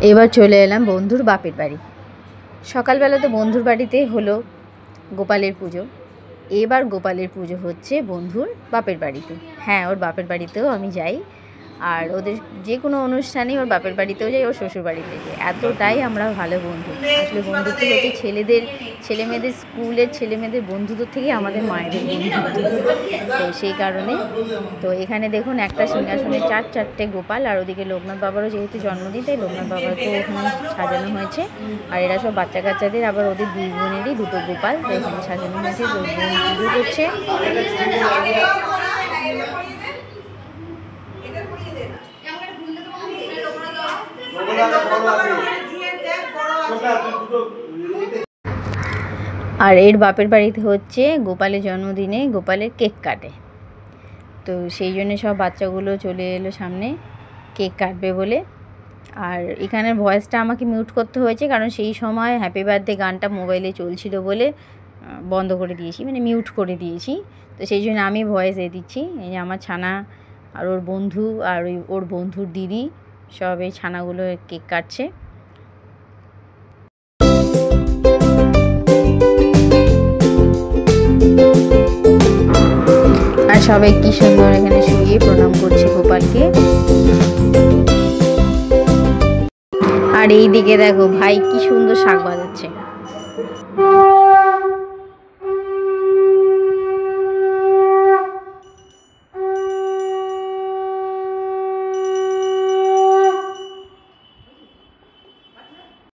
এবার চলে এলাম বন্ধুর বাপের বাড়ি। সকালবেলা তো বন্ধুর বাড়িতে হলো গোপালের পুজো। এবার গোপালের পুজো হচ্ছে বন্ধুর বাপের বাড়িতে। হ্যাঁ, ওর বাপের বাড়িতেও আমি যাই, আর ওদের যে কোনো অনুষ্ঠানে ওর বাপের বাড়িতেও যাই, ওর শ্বশুর বাড়িতে যাই। এতটাই আমরা ভালো বন্ধু। আসলে বন্ধুত্ব হচ্ছে ছেলেমেয়েদের স্কুলের ছেলেমেয়েদের বন্ধুত্ব থেকে আমাদের মায়েদের বন্ধুত্ব। তো সেই কারণে তো এখানে দেখুন একটা সিংহাসনে চারটে গোপাল, আর ওদিকে লোকনাথ বাবারও যেহেতু জন্মদিন, তাই লোকনাথ বাবাকেও ওখানে সাজানো হয়েছে। আর এরা সব বাচ্চা কাচ্চাদের, আবার ওদের দুই বোনেরই দুটো গোপাল তো এখানে সাজানো হয়েছে। পুজো করছে। আর এর বাপের বাড়িতে হচ্ছে গোপালের জন্মদিনে গোপালের কেক কাটে, তো সেই জন্য সব বাচ্চাগুলো চলে এলো সামনে কেক কাটবে বলে। আর এখানের ভয়েসটা আমাকে মিউট করতে হয়েছে, কারণ সেই সময় হ্যাপি বার্থডে গানটা মোবাইলে চলছিল বলে বন্ধ করে দিয়েছি, মানে মিউট করে দিয়েছি। তো সেই জন্য আমি ভয়েস দিচ্ছি। এই যে আমার ছানা আর ওর বন্ধু আর ওর বন্ধুর দিদি সব এই ছানাগুলো কেক কাটছে। আর সবাই কি সুন্দর এখানে শুয়ে প্রণাম করছে গোপালকে। আর এই দিকে দেখো ভাই কি সুন্দর শাক বাজাচ্ছে।